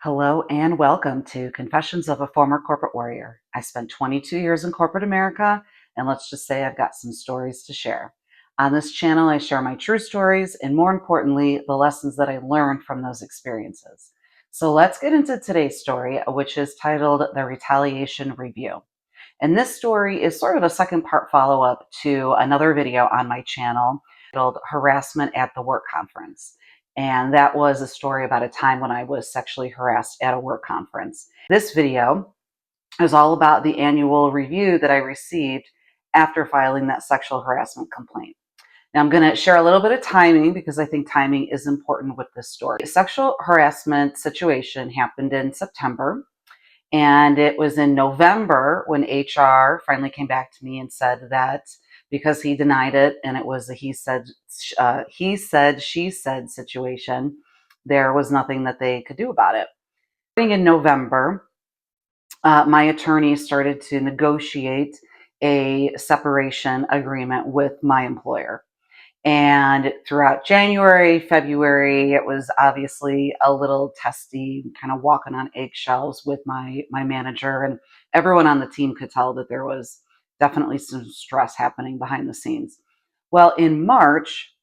Hello and welcome to Confessions of a Former Corporate Warrior. I spent 22 years in corporate America, and let's just say I've got some stories to share. On this channel, I share my true stories and, more importantly, the lessons that I learned from those experiences. So let's get into today's story, which is titled The Retaliation Review. And this story is sort of a second part follow up to another video on my channel titled Harassment at the Work Conference. And that was a story about a time when I was sexually harassed at a work conference. This video is all about the annual review that I received after filing that sexual harassment complaint. Now, I'm going to share a little bit of timing because I think timing is important with this story. The sexual harassment situation happened in September. And it was in November when HR finally came back to me and said that because he denied it and it was a he said, she said situation, there was nothing that they could do about it. In November, my attorney started to negotiate a separation agreement with my employer. And throughout January, February, it was obviously a little testy, kind of walking on eggshells with my manager. And everyone on the team could tell that there was definitely some stress happening behind the scenes. Well, in March,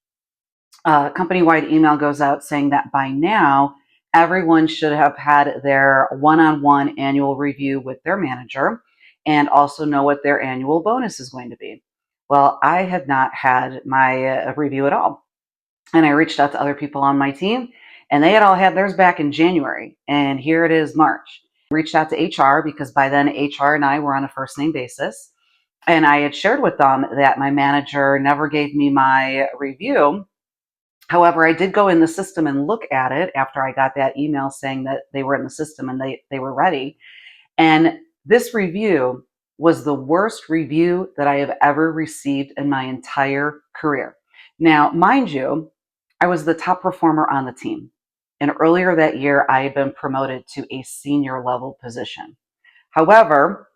a company-wide email goes out saying that by now, everyone should have had their one-on-one annual review with their manager and also know what their annual bonus is going to be. Well, I had not had my review at all. And I reached out to other people on my team, and they had all had theirs back in January. And here it is, March. I reached out to HR because by then HR and I were on a first name basis. And I had shared with them that my manager never gave me my review. However, I did go in the system and look at it after I got that email saying that they were in the system and they were ready. And this review was the worst review that I have ever received in my entire career. Now, mind you, I was the top performer on the team. And earlier that year, I had been promoted to a senior level position. However,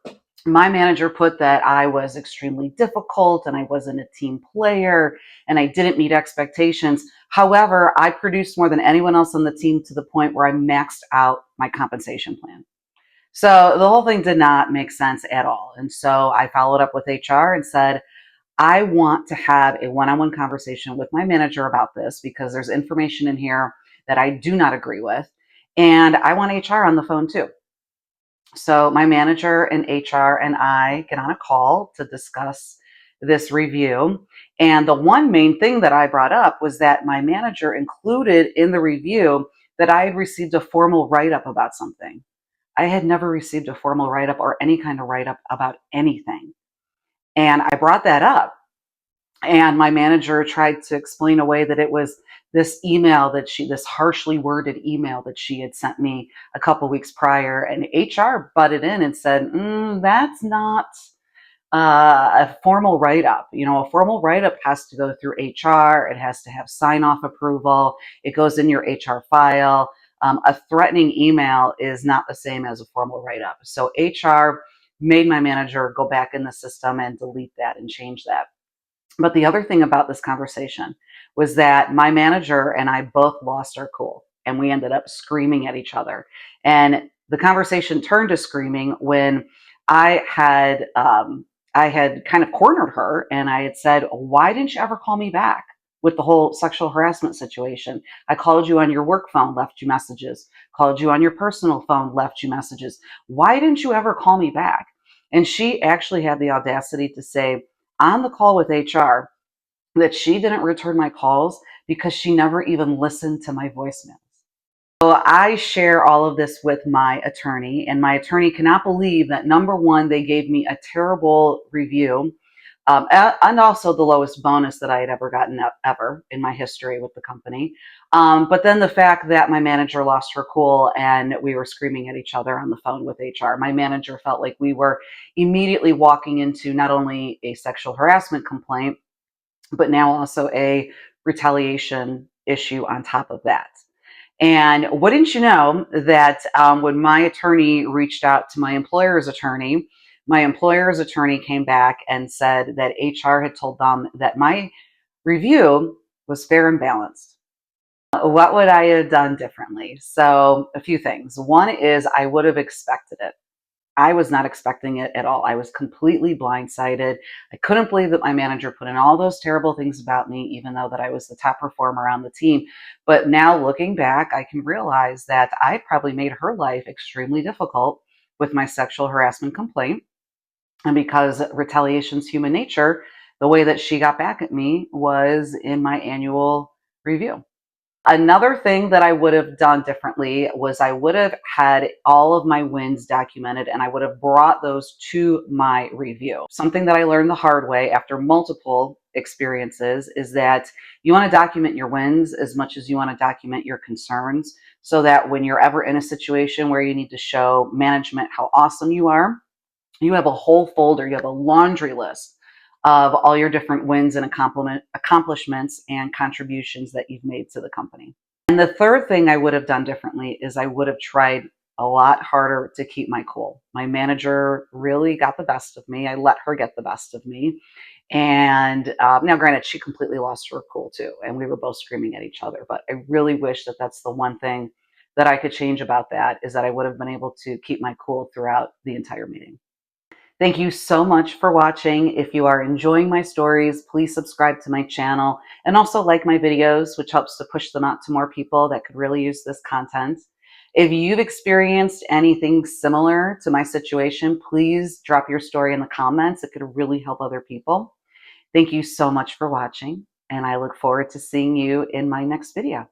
my manager put that I was extremely difficult and I wasn't a team player and I didn't meet expectations. However, I produced more than anyone else on the team to the point where I maxed out my compensation plan. So the whole thing did not make sense at all. And so I followed up with HR and said, I want to have a one-on-one conversation with my manager about this because there's information in here that I do not agree with. And I want HR on the phone too. So my manager and HR and I get on a call to discuss this review. And the one main thing that I brought up was that my manager included in the review that I had received a formal write-up about something. I had never received a formal write-up or any kind of write-up about anything. And I brought that up. And my manager tried to explain away that it was this email this harshly worded email that she had sent me a couple weeks prior. And HR butted in and said, that's not a formal write-up. You know, a formal write-up has to go through HR. It has to have sign-off approval. It goes in your HR file. A threatening email is not the same as a formal write-up. So HR made my manager go back in the system and delete that and change that. But the other thing about this conversation was that my manager and I both lost our cool and we ended up screaming at each other. And the conversation turned to screaming when I had kind of cornered her and I had said, why didn't you ever call me back with the whole sexual harassment situation? I called you on your work phone, left you messages, called you on your personal phone, left you messages. Why didn't you ever call me back? And she actually had the audacity to say on the call with HR that she didn't return my calls because she never even listened to my voicemails. So I share all of this with my attorney, and my attorney cannot believe that, number one, they gave me a terrible review, and also the lowest bonus that I had ever gotten ever in my history with the company. But then the fact that my manager lost her cool and we were screaming at each other on the phone with HR. My manager felt like we were immediately walking into not only a sexual harassment complaint, but now also a retaliation issue on top of that. And wouldn't you know that when my attorney reached out to my employer's attorney came back and said that HR had told them that my review was fair and balanced. What would I have done differently? So, a few things. One is I would have expected it. I was not expecting it at all. I was completely blindsided. I couldn't believe that my manager put in all those terrible things about me, even though that I was the top performer on the team. But now looking back, I can realize that I probably made her life extremely difficult with my sexual harassment complaint. And because retaliation's human nature, the way that she got back at me was in my annual review. Another thing that I would have done differently was I would have had all of my wins documented and I would have brought those to my review. Something that I learned the hard way after multiple experiences is that you want to document your wins as much as you want to document your concerns, so that when you're ever in a situation where you need to show management how awesome you are, you have a whole folder, you have a laundry list of all your different wins and accomplishments and contributions that you've made to the company. And the third thing I would have done differently is I would have tried a lot harder to keep my cool. My manager really got the best of me. I let her get the best of me. And now, granted, she completely lost her cool too. And we were both screaming at each other. But I really wish that that's the one thing that I could change about that, is that I would have been able to keep my cool throughout the entire meeting. Thank you so much for watching. If you are enjoying my stories, please subscribe to my channel and also like my videos, which helps to push them out to more people that could really use this content. If you've experienced anything similar to my situation, please drop your story in the comments. It could really help other people. Thank you so much for watching, and I look forward to seeing you in my next video.